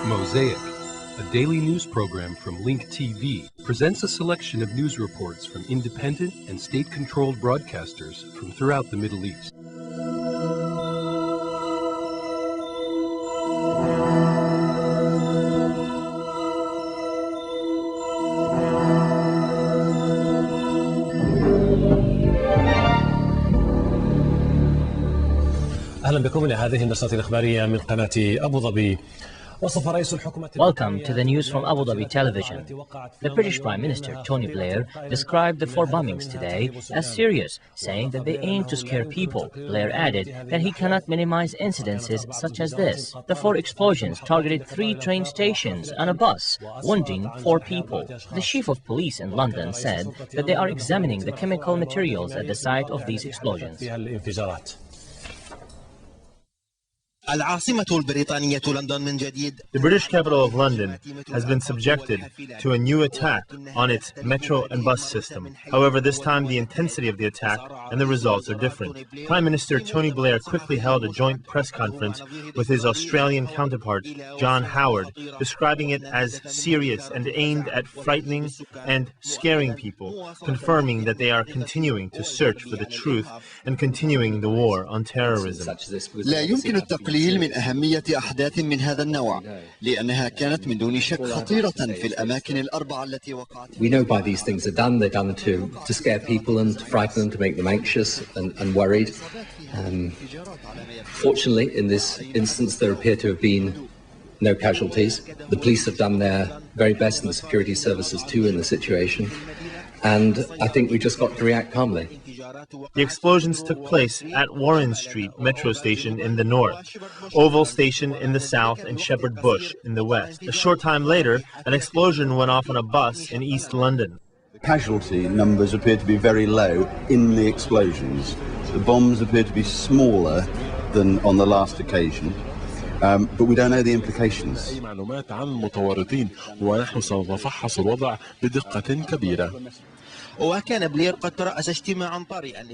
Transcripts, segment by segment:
Mosaic, a daily news program from Link TV, presents a selection of news reports from independent and state-controlled broadcasters from throughout the Middle East. أهلا بكم لهذه النشرة الإخبارية من قناة أبو ظبي. Welcome to the news from Abu Dhabi television. The British Prime Minister Tony Blair described the 4 bombings today as serious, saying that they aim to scare people. Blair added that he cannot minimize incidences such as this. The 4 explosions targeted 3 train stations and a bus, wounding 4 people. The chief of police in London said that they are examining the chemical materials at the site of these explosions. The British capital of London has been subjected to a new attack on its metro and bus system. However, this time the intensity of the attack and the results are different. Prime Minister Tony Blair quickly held a joint press conference with his Australian counterpart, John Howard, describing it as serious and aimed at frightening and scaring people, confirming that they are continuing to search for the truth and continuing the war on terrorism. من أهمية أحداث من هذا النوع لأنها كانت من دون شك خطيرة في الأماكن الأربعة التي وقعت. We know why these things are done. They're done to scare people and to frighten them, to make them anxious and worried. Fortunately, in this instance, there appear to have been no casualties. The police have done their very best, and the security services too, in the situation. And I think we just got to react calmly. The explosions took place at Warren Street metro station in the north, Oval Station in the south, and Shepherd Bush in the west. A short time later, an explosion went off on a bus in East London. Casualty numbers appear to be very low in the explosions. The bombs appear to be smaller than on the last occasion. But we don't know the implications.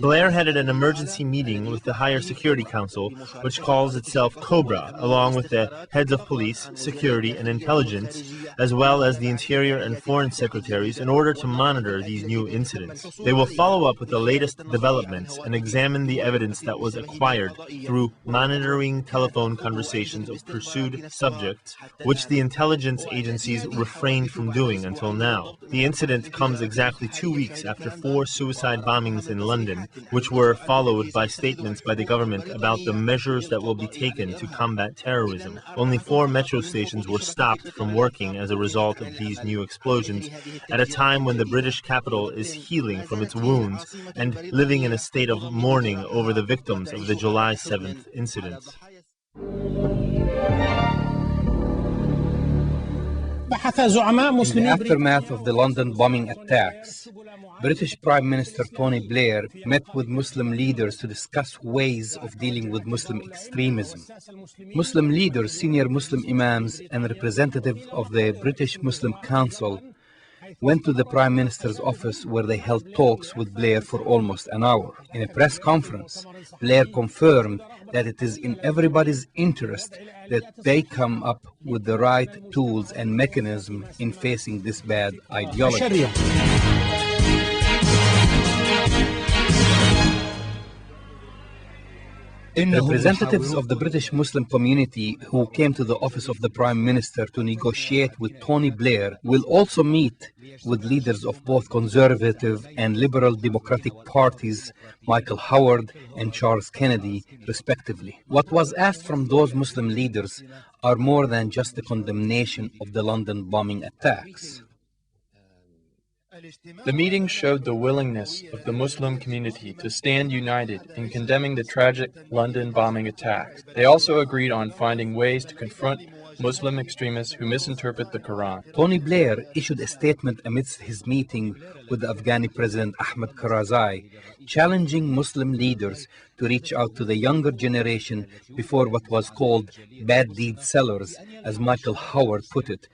Blair headed an emergency meeting with the Higher Security Council, which calls itself COBRA, along with the heads of police, security, and intelligence, as well as the Interior and Foreign Secretaries, in order to monitor these new incidents. They will follow up with the latest developments and examine the evidence that was acquired through monitoring telephone conversations of pursued subjects, which the intelligence agencies refrained from doing until now. The incident comes exactly 2 weeks after 4 suicide bombings in London, which were followed by statements by the government about the measures that will be taken to combat terrorism. Only 4 metro stations were stopped from working as a result of these new explosions, at a time when the British capital is healing from its wounds and living in a state of mourning over the victims of the July 7th incidents. In the aftermath of the London bombing attacks, British Prime Minister Tony Blair met with Muslim leaders to discuss ways of dealing with Muslim extremism. Muslim leaders, senior Muslim imams, and representatives of the British Muslim Council went to the Prime Minister's office, where they held talks with Blair for almost an hour. In a press conference, Blair confirmed that it is in everybody's interest that they come up with the right tools and mechanism in facing this bad ideology. Representatives of the British Muslim community who came to the office of the Prime Minister to negotiate with Tony Blair will also meet with leaders of both Conservative and Liberal Democratic parties, Michael Howard and Charles Kennedy, respectively. What was asked from those Muslim leaders are more than just the condemnation of the London bombing attacks. The meeting showed the willingness of the Muslim community to stand united in condemning the tragic London bombing attacks. They also agreed on finding ways to confront Muslim extremists who misinterpret the Quran. Tony Blair issued a statement amidst his meeting with Afghani President Ahmed Karzai, challenging Muslim leaders to reach out to the younger generation before what was called bad deed sellers, as Michael Howard put it.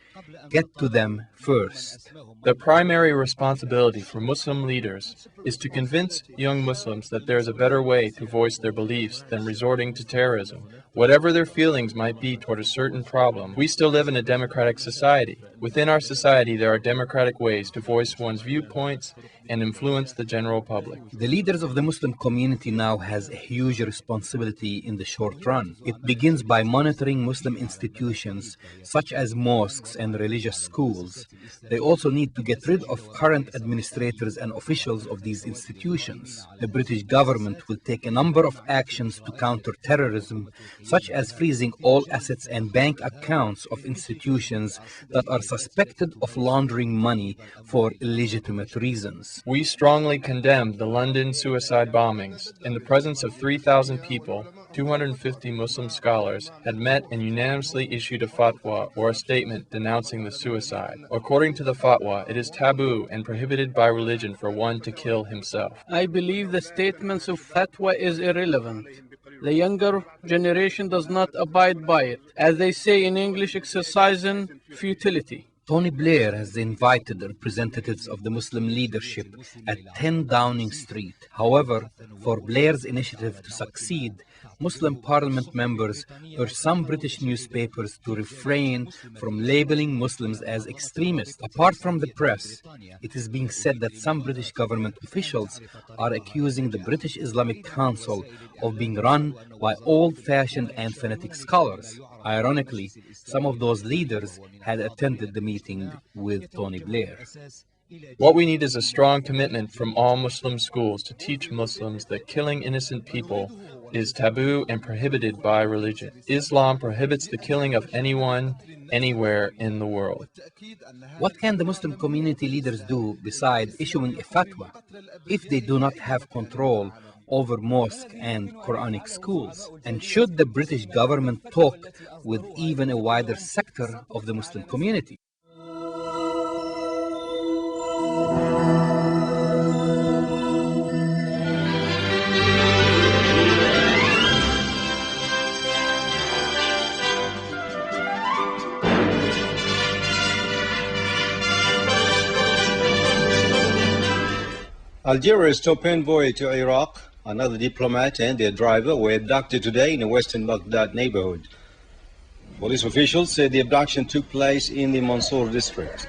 Get to them first. The primary responsibility for Muslim leaders is to convince young Muslims that there is a better way to voice their beliefs than resorting to terrorism. Whatever their feelings might be toward a certain problem, we still live in a democratic society. Within our society, there are democratic ways to voice one's viewpoints and influence the general public. The leaders of the Muslim community now has a huge responsibility in the short run. It begins by monitoring Muslim institutions such as mosques and religious schools. They also need to get rid of current administrators and officials of these institutions. The British government will take a number of actions to counter terrorism, such as freezing all assets and bank accounts of institutions that are suspected of laundering money for illegitimate reasons. We strongly condemn the London suicide bombings. In the presence of 3,000 people, 250 Muslim scholars had met and unanimously issued a fatwa or a statement denouncing the suicide. According to the fatwa, it is taboo and prohibited by religion for one to kill himself. I believe the statements of fatwa is irrelevant. The younger generation does not abide by it. As they say in English, exercising futility. Tony Blair has invited representatives of the Muslim leadership at 10 Downing Street. However, for Blair's initiative to succeed, Muslim Parliament members urge some British newspapers to refrain from labeling Muslims as extremists. Apart from the press, it is being said that some British government officials are accusing the British Islamic Council of being run by old-fashioned and fanatic scholars. Ironically, some of those leaders had attended the meeting with Tony Blair. What we need is a strong commitment from all Muslim schools to teach Muslims that killing innocent people is taboo and prohibited by religion. Islam prohibits the killing of anyone, anywhere in the world. What can the Muslim community leaders do besides issuing a fatwa if they do not have control over mosque and Quranic schools? And should the British government talk with even a wider sector of the Muslim community? Algeria's top envoy to Iraq, another diplomat and their driver were abducted today in a western Baghdad neighborhood. Police officials said the abduction took place in the Mansour district.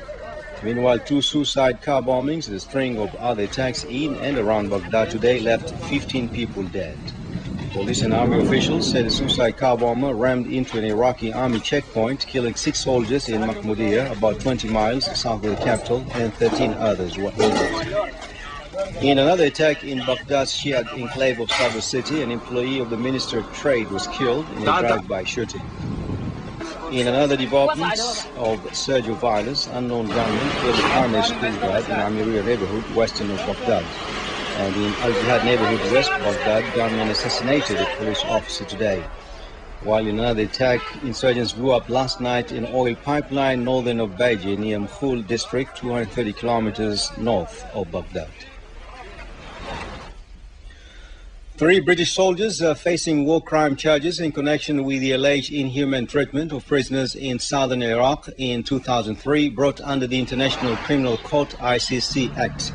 Meanwhile, 2 suicide car bombings and a string of other attacks in and around Baghdad today left 15 people dead. Police and army officials said a suicide car bomber rammed into an Iraqi army checkpoint, killing 6 soldiers in Mahmoudiyah, about 20 miles south of the capital, and 13 others were injured. In another attack in Baghdad's Shia enclave of Sadr City, an employee of the Minister of Trade was killed in a drive-by shooting. In another development of surge of violence, unknown gunmen killed an army school guard in Amiriya neighborhood, western of Baghdad. And in Al-Jihad neighborhood, west of Baghdad, gunmen assassinated a police officer today. While in another attack, insurgents blew up last night an oil pipeline northern of Beji near Mkhul district, 230 kilometers north of Baghdad. 3 British soldiers are facing war crime charges in connection with the alleged inhuman treatment of prisoners in southern Iraq in 2003, brought under the International Criminal Court ICC Act.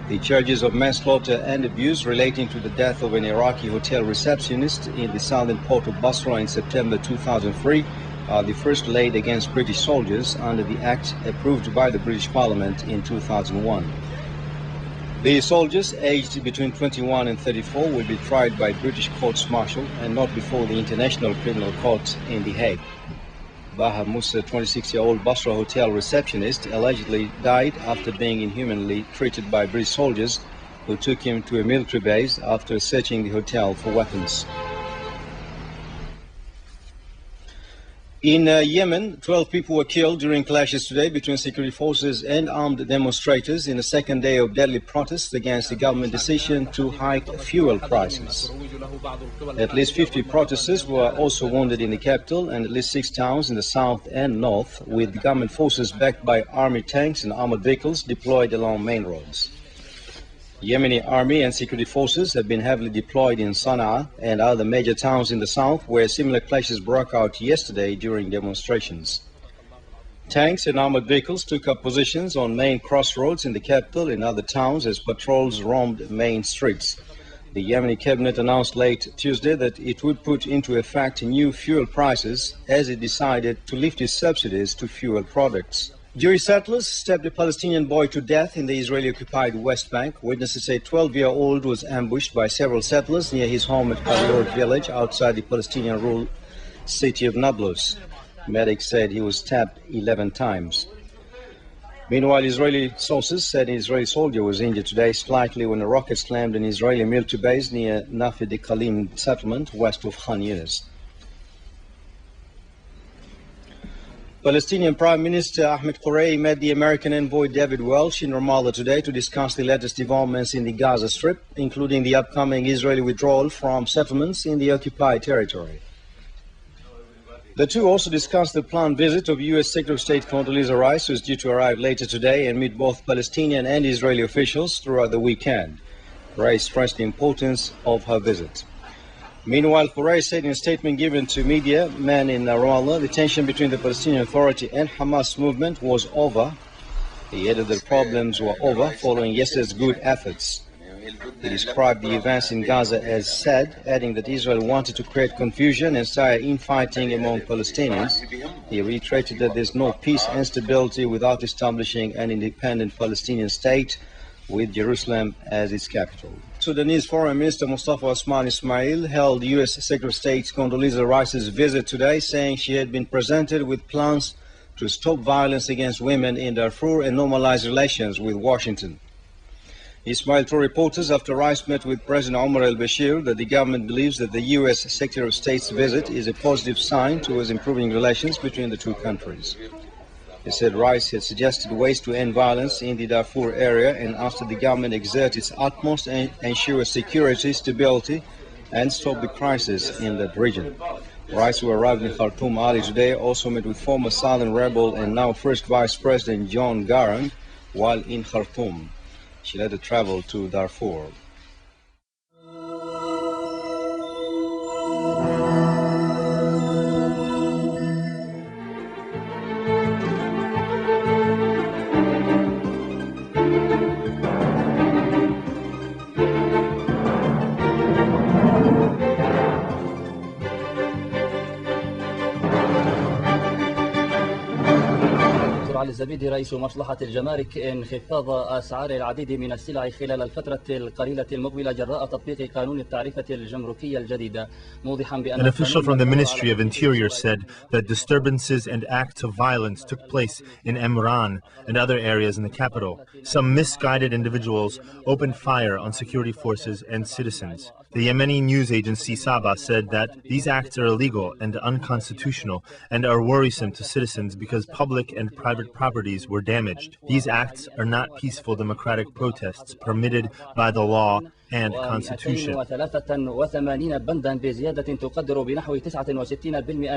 The charges of manslaughter and abuse relating to the death of an Iraqi hotel receptionist in the southern port of Basra in September 2003 are the first laid against British soldiers under the Act approved by the British Parliament in 2001. The soldiers, aged between 21 and 34, will be tried by British courts-martial and not before the International Criminal Court in The Hague. Baha Musa, 26-year-old Basra hotel receptionist, allegedly died after being inhumanly treated by British soldiers who took him to a military base after searching the hotel for weapons. In Yemen, 12 people were killed during clashes today between security forces and armed demonstrators in the second day of deadly protests against the government decision to hike fuel prices. At least 50 protesters were also wounded in the capital and at least 6 towns in the south and north, with government forces backed by army tanks and armored vehicles deployed along main roads. Yemeni army and security forces have been heavily deployed in Sana'a and other major towns in the south, where similar clashes broke out yesterday during demonstrations. Tanks and armored vehicles took up positions on main crossroads in the capital and other towns as patrols roamed main streets. The Yemeni cabinet announced late Tuesday that it would put into effect new fuel prices as it decided to lift its subsidies to fuel products. Jewish settlers stabbed a Palestinian boy to death in the Israeli-occupied West Bank. Witnesses say a 12-year-old was ambushed by several settlers near his home at Karior village outside the Palestinian-ruled city of Nablus. Medics said he was stabbed 11 times. Meanwhile, Israeli sources said an Israeli soldier was injured today slightly when a rocket slammed an Israeli military base near Nafid Kalim settlement west of Khan Yunis. Palestinian Prime Minister Ahmed Khouray met the American envoy David Welch in Ramallah today to discuss the latest developments in the Gaza Strip, including the upcoming Israeli withdrawal from settlements in the occupied territory. The two also discussed the planned visit of U.S. Secretary of State Condoleezza Rice, who is due to arrive later today and meet both Palestinian and Israeli officials throughout the weekend. Rice stressed the importance of her visit. Meanwhile, Khouray said in a statement given to media men in Ramallah, the tension between the Palestinian Authority and Hamas movement was over. He added that problems were over following yesterday's good efforts. He described the events in Gaza as sad, adding that Israel wanted to create confusion and start infighting among Palestinians. He reiterated that there's no peace and stability without establishing an independent Palestinian state with Jerusalem as its capital. Sudanese Foreign Minister Mustafa Osman Ismail held U.S. Secretary of State Condoleezza Rice's visit today, saying she had been presented with plans to stop violence against women in Darfur and normalize relations with Washington. Ismail told reporters after Rice met with President Omar al-Bashir that the government believes that the U.S. Secretary of State's visit is a positive sign towards improving relations between the two countries. He said Rice had suggested ways to end violence in the Darfur area and asked that the government exert its utmost and ensure security, stability, and stop the crisis in that region. Rice, who arrived in Khartoum early today, also met with former Southern rebel and now First Vice President John Garang while in Khartoum. She led a travel to Darfur. الزبيدي رئيس مصلحة الجمارك انخفاض أسعار العديد من السلع خلال الفترة القليلة المقبلة جراء تطبيق قانون التعرفة الجمركية الجديدة موضحا بأن An official from the Ministry of Interior said that disturbances and acts of violence took place in Emran and other areas in the capital. Some misguided individuals opened fire on security forces and citizens. The Yemeni news agency Saba said that these acts are illegal and unconstitutional and are worrisome to citizens because public and private properties were damaged. These acts are not peaceful democratic protests permitted by the law and constitution. بندا بزيادة تقدر بنحو 69%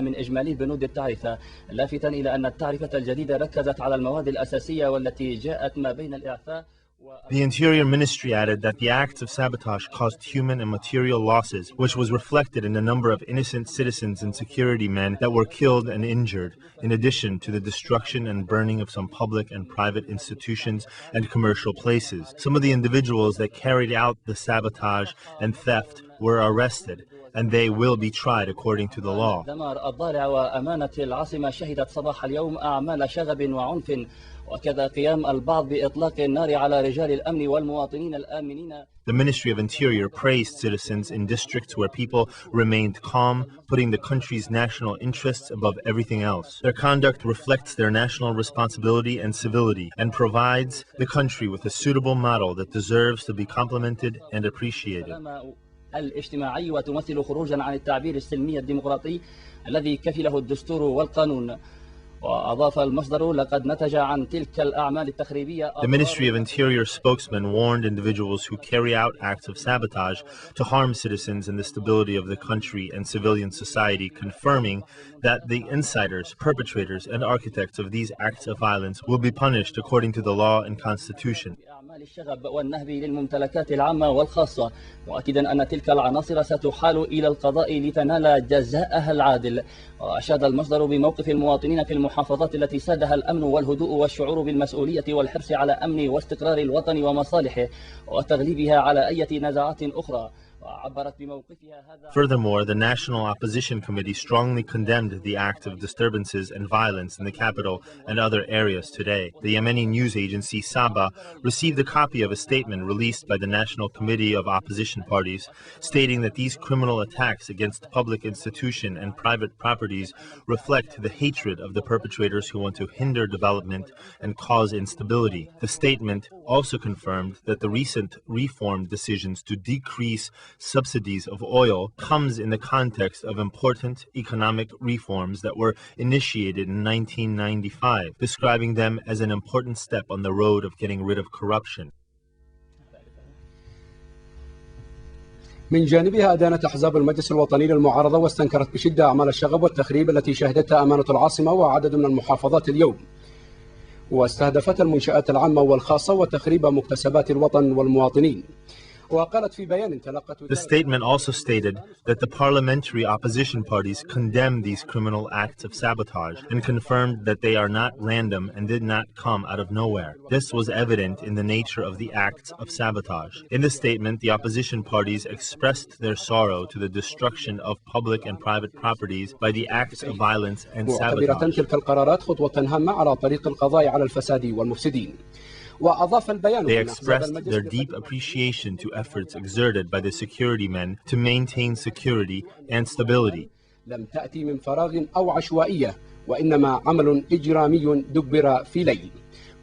من إجمالي بنود التعرفة، لافتا إلى أن التعرفة الجديدة ركزت على المواد الأساسية والتي جاءت ما بين الإعفاء. The Interior Ministry added that the acts of sabotage caused human and material losses, which was reflected in the number of innocent citizens and security men that were killed and injured, in addition to the destruction and burning of some public and private institutions and commercial places. Some of the individuals that carried out the sabotage and theft were arrested, and they will be tried according to the law. وكذا قيام البعض بإطلاق النار على رجال الأمن والمواطنين الآمنين. The Ministry of Interior praised citizens in districts where people remained calm, putting the country's national interests above everything else. Their conduct reflects their national responsibility and civility and provides the country with a suitable model that deserves to be complimented and appreciated. الاجتماعي وتمثل خروجا عن التعبير السلمي الديمقراطي الذي كفله الدستور والقانون. وأضاف المصدر لقد نتج عن تلك الأعمال التخريبية. The Ministry of Interior spokesman warned individuals who carry out acts of sabotage to harm citizens and the stability of the country and civilian society, confirming that the insiders, perpetrators, and architects of these acts of violence will be punished according to the law and constitution. الشغب والنهب للممتلكات العامة والخاصة، مؤكدا أن تلك العناصر ستحال إلى القضاء لتنال جزاءها العادل. وأشاد المصدر بموقف المواطنين في المحافظات التي سادها الأمن والهدوء والشعور بالمسؤولية والحرص على أمن واستقرار الوطن ومصالحه وتغليبها على أي نزاعات أخرى. Furthermore, the National Opposition Committee strongly condemned the act of disturbances and violence in the capital and other areas today. The Yemeni news agency Saba received a copy of a statement released by the National Committee of Opposition Parties, stating that these criminal attacks against public institutions and private properties reflect the hatred of the perpetrators who want to hinder development and cause instability. The statement also confirmed that the recent reform decisions to decrease subsidies of oil comes in the context of important economic reforms that were initiated in 1995, describing them as an important step on the road of getting rid of corruption. من جانبها أدانت أحزاب المجلس الوطني للمعارضة واستنكرت بشدة أعمال الشغب والتخريب التي شهدتها أمانة العاصمة وعدد من المحافظات اليوم، واستهدفت المنشآت العامة والخاصة وتخريب مكتسبات الوطن والمواطنين. The statement also stated that the parliamentary opposition parties condemn these criminal acts of sabotage and confirmed that they are not random and did not come out of nowhere. This was evident in the nature of the acts of sabotage. In the statement, the opposition parties expressed their sorrow to the destruction of public and private properties by the acts of violence and sabotage. They expressed their deep appreciation to efforts exerted by the security men to maintain security and stability. لم تأتي من فراغ أو عشوائية، وإنما عمل إجرامي دبر في ليل،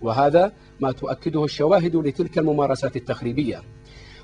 وهذا ما تؤكده الشواهد لتلك الممارسات التخريبية.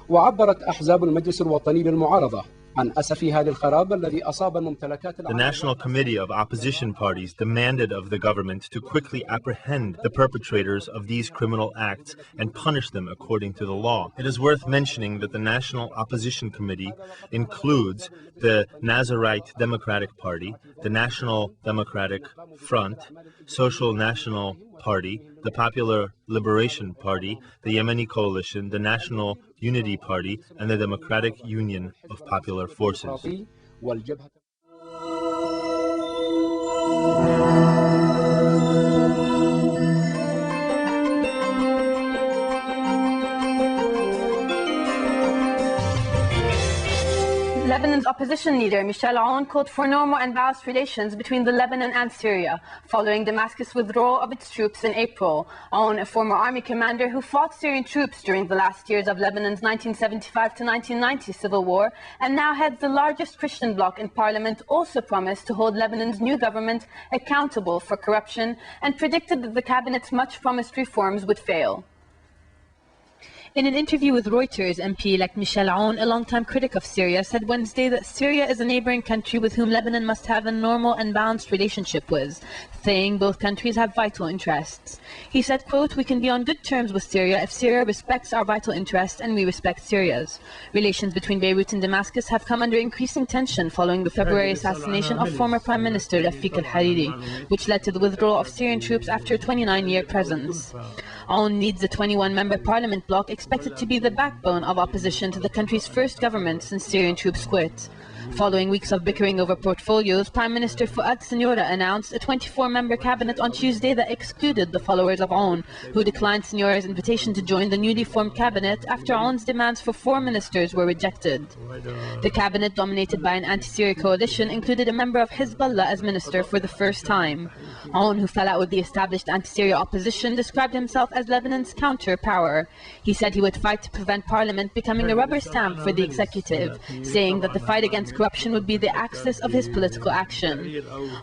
وعبرت أحزاب المجلس الوطني للمعارضة عن أسفها للخراب الذي أصاب الممتلكات. The National Committee of Opposition Parties demanded of the government to quickly apprehend the perpetrators of these criminal acts and punish them according to the law. It is worth mentioning that the National Opposition Committee includes the Nazarite Democratic Party, the National Democratic Front, Social National Party, the Popular Liberation Party, the Yemeni Coalition, the National Unity Party, and the Democratic Union of Popular Forces. Lebanon's opposition leader Michel Aoun called for normal and balanced relations between Lebanon and Syria following Damascus' withdrawal of its troops in April. Aoun, a former army commander who fought Syrian troops during the last years of Lebanon's 1975 to 1990 civil war and now heads the largest Christian bloc in parliament, also promised to hold Lebanon's new government accountable for corruption and predicted that the cabinet's much-promised reforms would fail. In an interview with Reuters, MP-elect Michel Aoun, a longtime critic of Syria, said Wednesday that Syria is a neighboring country with whom Lebanon must have a normal and balanced relationship with, saying both countries have vital interests. He said, quote, "We can be on good terms with Syria if Syria respects our vital interests and we respect Syria's." Relations between Beirut and Damascus have come under increasing tension following the February assassination of former Prime Minister Rafik al-Hariri, which led to the withdrawal of Syrian troops after a 29-year presence. Aoun leads the 21-member parliament bloc expected to be the backbone of opposition to the country's first government since Syrian troops quit. Following weeks of bickering over portfolios, Prime Minister Fuad Siniora announced a 24-member cabinet on Tuesday that excluded the followers of Aoun, who declined Siniora's invitation to join the newly formed cabinet after Aoun's demands for 4 ministers were rejected. The cabinet, dominated by an anti-Syria coalition, included a member of Hezbollah as minister for the first time. Aoun, who fell out with the established anti-Syria opposition, described himself as Lebanon's counter-power. He said he would fight to prevent parliament becoming a rubber stamp for the executive, saying that the fight against corruption would be the axis of his political action.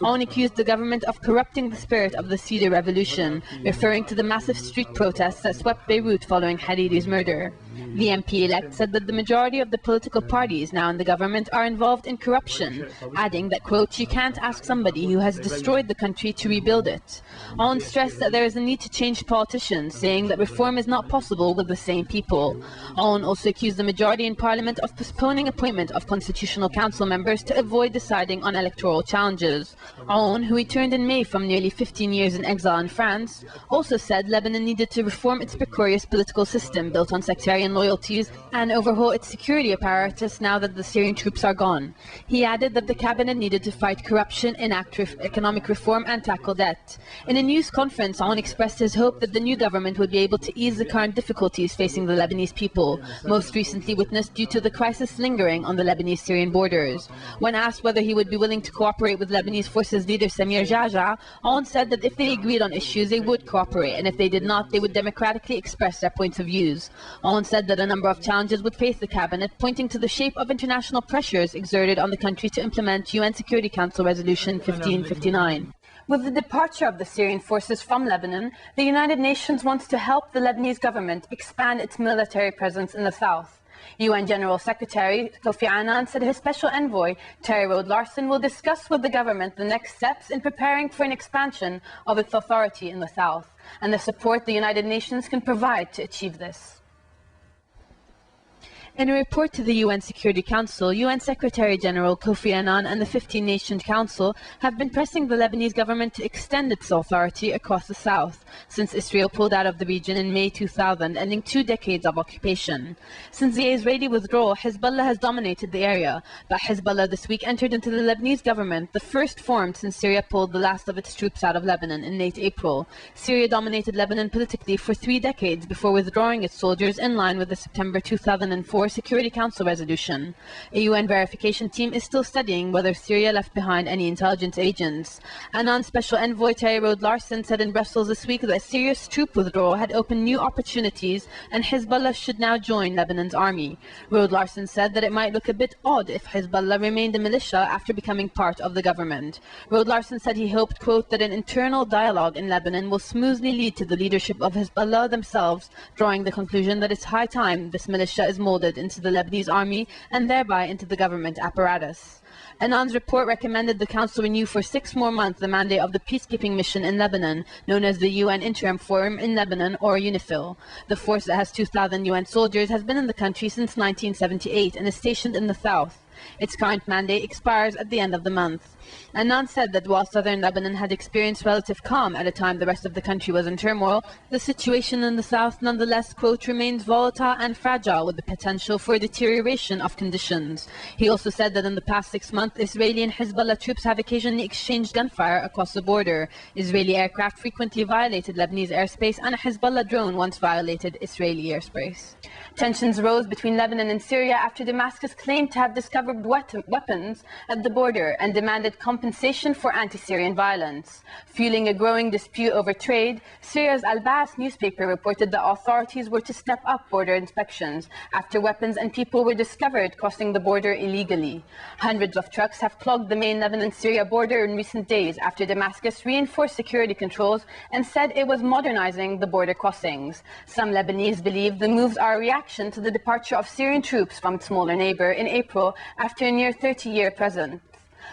Aoun accused the government of corrupting the spirit of the Syria revolution, referring to the massive street protests that swept Beirut following Hariri's murder. The MP-elect said that the majority of the political parties now in the government are involved in corruption, adding that, quote, "You can't ask somebody who has destroyed the country to rebuild it." Aoun stressed that there is a need to change politicians, saying that reform is not possible with the same people. Aoun also accused the majority in parliament of postponing appointment of constitutional council members to avoid deciding on electoral challenges. Aoun, who returned in May from nearly 15 years in exile in France, also said Lebanon needed to reform its precarious political system built on sectarian loyalties and overhaul its security apparatus now that the Syrian troops are gone. He added that the cabinet needed to fight corruption, enact economic reform and tackle debt. In a news conference, Aoun expressed his hope that the new government would be able to ease the current difficulties facing the Lebanese people, most recently witnessed due to the crisis lingering on the Lebanese-Syrian borders. When asked whether he would be willing to cooperate with Lebanese Forces leader Samir Jaja, Aoun said that if they agreed on issues, they would cooperate, and if they did not, they would democratically express their points of views. Aoun said that a number of challenges would face the cabinet, pointing to the shape of international pressures exerted on the country to implement UN Security Council Resolution 1559. With the departure of the Syrian forces from Lebanon, the United Nations wants to help the Lebanese government expand its military presence in the south. UN General Secretary Kofi Annan said his special envoy, Terry Rode-Larsen, will discuss with the government the next steps in preparing for an expansion of its authority in the south, and the support the United Nations can provide to achieve this. In a report to the UN Security Council, UN Secretary General Kofi Annan and the 15-Nation Council have been pressing the Lebanese government to extend its authority across the south, since Israel pulled out of the region in May 2000, ending 2 decades of occupation. Since the Israeli withdrawal, Hezbollah has dominated the area, but Hezbollah this week entered into the Lebanese government, the first formed since Syria pulled the last of its troops out of Lebanon in late April. Syria dominated Lebanon politically for 3 decades before withdrawing its soldiers in line with the September 2004 Security Council resolution. A UN verification team is still studying whether Syria left behind any intelligence agents. Annan's special envoy Terry Rode-Larsen said in Brussels this week that Syria's troop withdrawal had opened new opportunities and Hezbollah should now join Lebanon's army. Rode-Larsen said that it might look a bit odd if Hezbollah remained a militia after becoming part of the government. Rode-Larsen said he hoped, quote, that an internal dialogue in Lebanon will smoothly lead to the leadership of Hezbollah themselves, drawing the conclusion that it's high time this militia is molded into the Lebanese army and thereby into the government apparatus. Annan's report recommended the Council renew for 6 more months the mandate of the peacekeeping mission in Lebanon, known as the UN Interim Forum in Lebanon, or UNIFIL. The force that has 2,000 UN soldiers has been in the country since 1978 and is stationed in the south. Its current mandate expires at the end of the month. Annan said that while southern Lebanon had experienced relative calm at a time the rest of the country was in turmoil, the situation in the south nonetheless, quote, remains volatile and fragile with the potential for deterioration of conditions. He also said that in the past 6 months, Israeli and Hezbollah troops have occasionally exchanged gunfire across the border. Israeli aircraft frequently violated Lebanese airspace and a Hezbollah drone once violated Israeli airspace. Tensions rose between Lebanon and Syria after Damascus claimed to have discovered weapons at the border and demanded compensation for anti-Syrian violence. Fueling a growing dispute over trade, Syria's Al-Ba'as newspaper reported that authorities were to step up border inspections after weapons and people were discovered crossing the border illegally. Hundreds of trucks have clogged the main Lebanon-Syria border in recent days after Damascus reinforced security controls and said it was modernizing the border crossings. Some Lebanese believe the moves are a reaction to the departure of Syrian troops from its smaller neighbor in April after a near 30-year presence.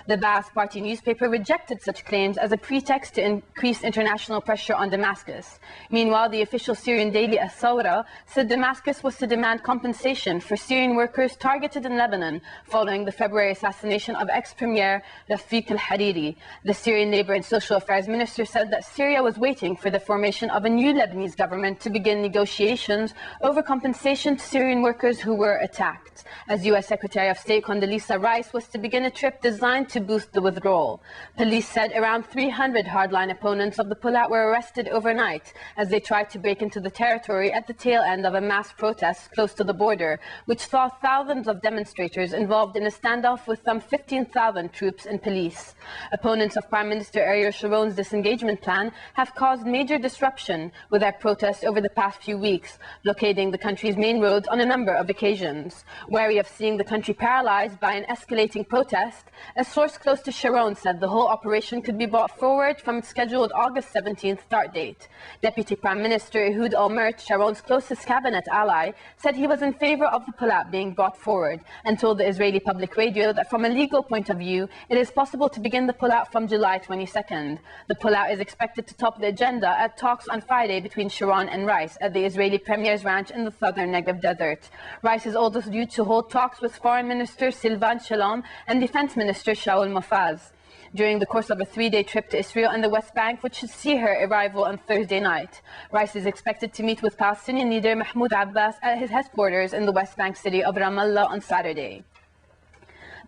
The Ba'ath Party newspaper rejected such claims as a pretext to increase international pressure on Damascus. Meanwhile, the official Syrian daily As-Sawra said Damascus was to demand compensation for Syrian workers targeted in Lebanon following the February assassination of ex-premier Rafiq al-Hariri. The Syrian Labour and Social Affairs Minister said that Syria was waiting for the formation of a new Lebanese government to begin negotiations over compensation to Syrian workers who were attacked, as U.S. Secretary of State Condoleezza Rice was to begin a trip designed to boost the withdrawal. Police said around 300 hardline opponents of the pullout were arrested overnight as they tried to break into the territory at the tail end of a mass protest close to the border, which saw thousands of demonstrators involved in a standoff with some 15,000 troops and police. Opponents of Prime Minister Ariel Sharon's disengagement plan have caused major disruption with their protests over the past few weeks, blockading the country's main roads on a number of occasions. Wary of seeing the country paralyzed by an escalating protest, a source source close to Sharon said the whole operation could be brought forward from its scheduled August 17th start date. Deputy Prime Minister Ehud Olmert, Sharon's closest cabinet ally, said he was in favor of the pullout being brought forward and told the Israeli public radio that from a legal point of view, it is possible to begin the pullout from July 22nd. The pullout is expected to top the agenda at talks on Friday between Sharon and Rice at the Israeli Premier's ranch in the southern Negev desert. Rice is also due to hold talks with Foreign Minister Silvan Shalom and Defense Minister Shaul Mofaz during the course of a 3-day trip to Israel and the West Bank, which should see her arrival on Thursday night. Rice is expected to meet with Palestinian leader Mahmoud Abbas at his headquarters in the West Bank city of Ramallah on Saturday.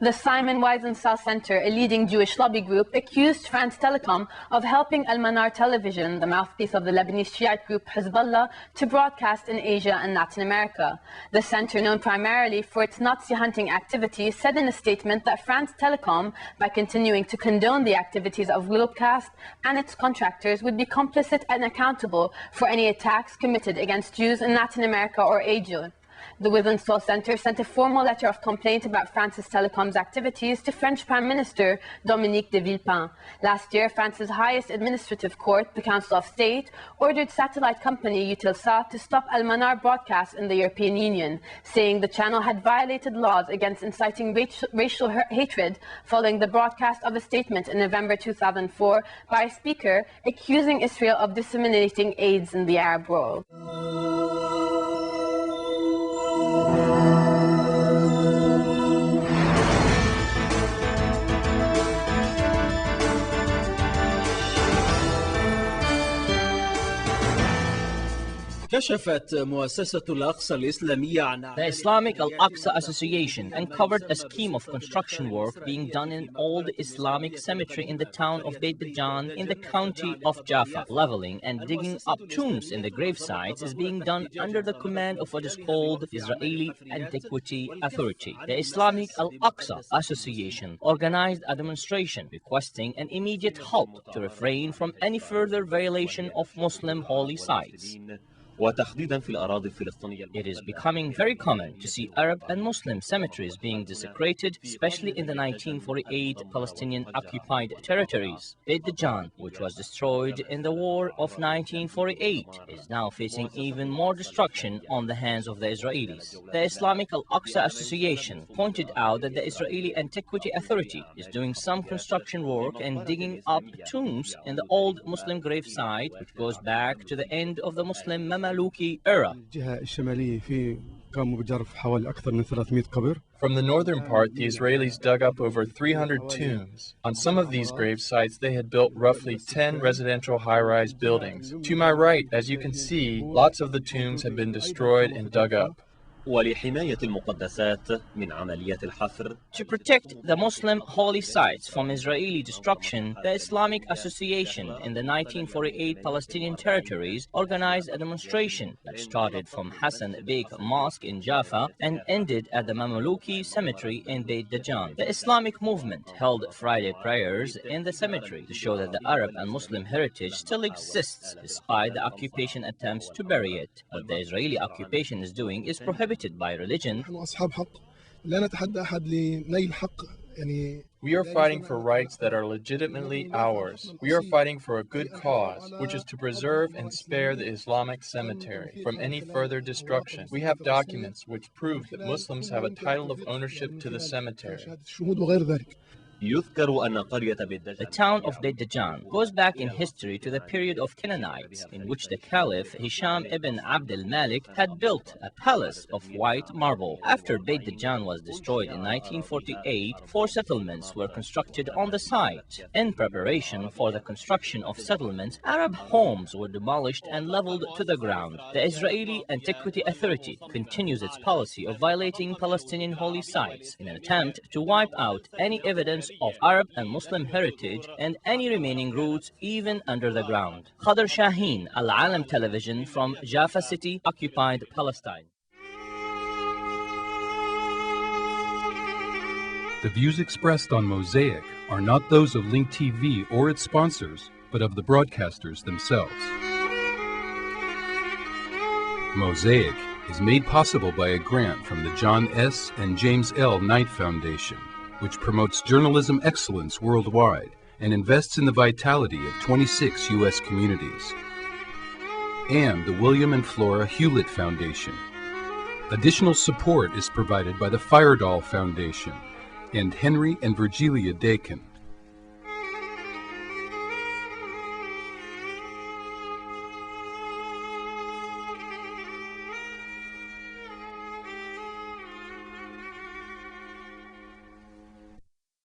The Simon Wiesenthal Center, a leading Jewish lobby group, accused France Telecom of helping Al-Manar Television, the mouthpiece of the Lebanese Shiite group Hezbollah, to broadcast in Asia and Latin America. The center, known primarily for its Nazi hunting activities, said in a statement that France Telecom, by continuing to condone the activities of Globecast and its contractors, would be complicit and accountable for any attacks committed against Jews in Latin America or Asia. The Wiesenthal Center sent a formal letter of complaint about France's Telecom's activities to French Prime Minister Dominique de Villepin. Last year, France's highest administrative court, the Council of State, ordered satellite company Eutelsat to stop Al-Manar broadcasts in the European Union, saying the channel had violated laws against inciting racial hatred following the broadcast of a statement in November 2004 by a speaker accusing Israel of disseminating AIDS in the Arab world. The Islamic Al-Aqsa Association uncovered a scheme of construction work being done in an old Islamic cemetery in the town of Beit Dajan in the county of Jaffa. Leveling and digging up tombs in the grave sites is being done under the command of what is called Israeli Antiquity Authority. The Islamic Al-Aqsa Association organized a demonstration requesting an immediate halt to refrain from any further violation of Muslim holy sites. It is becoming very common to see Arab and Muslim cemeteries being desecrated, especially in the 1948 Palestinian occupied territories. Beit Dajan, which was destroyed in the War of 1948, is now facing even more destruction on the hands of the Israelis. The Islamic Al-Aqsa Association pointed out that the Israeli Antiquity Authority is doing some construction work and digging up tombs in the old Muslim grave site, which goes back to the end of the Muslim Mameluki era. From the northern part, the Israelis dug up over 300 tombs. On some of these grave sites, they had built roughly 10 residential high-rise buildings. To my right, as you can see, lots of the tombs have been destroyed and dug up. To protect the Muslim holy sites from Israeli destruction, the Islamic Association in the 1948 Palestinian territories organized a demonstration that started from Hassan Beg Mosque in Jaffa and ended at the Mameluki Cemetery in Beit Dajan. The Islamic movement held Friday prayers in the cemetery to show that the Arab and Muslim heritage still exists despite the occupation attempts to bury it. What the Israeli occupation is doing is prohibited by religion. We are fighting for rights that are legitimately ours. We are fighting for a good cause, which is to preserve and spare the Islamic cemetery from any further destruction. We have documents which prove that Muslims have a title of ownership to the cemetery. The town of Beit Dajan goes back in history to the period of Canaanites, in which the Caliph Hisham ibn Abd al-Malik had built a palace of white marble. After Beit Dajan was destroyed in 1948, 4 settlements were constructed on the site. In preparation for the construction of settlements, Arab homes were demolished and leveled to the ground. The Israeli Antiquity Authority continues its policy of violating Palestinian holy sites in an attempt to wipe out any evidence of Arab and Muslim heritage and any remaining roots even under the ground. Khadr Shaheen, Al-Alam Television from Jaffa City, occupied Palestine. The views expressed on Mosaic are not those of Link TV or its sponsors, but of the broadcasters themselves. Mosaic is made possible by a grant from the John S. and James L. Knight Foundation. which promotes journalism excellence worldwide and invests in the vitality of 26 U.S. communities. And the William and Flora Hewlett Foundation. Additional support is provided by the Firedoll Foundation and Henry and Virgilia Dakin.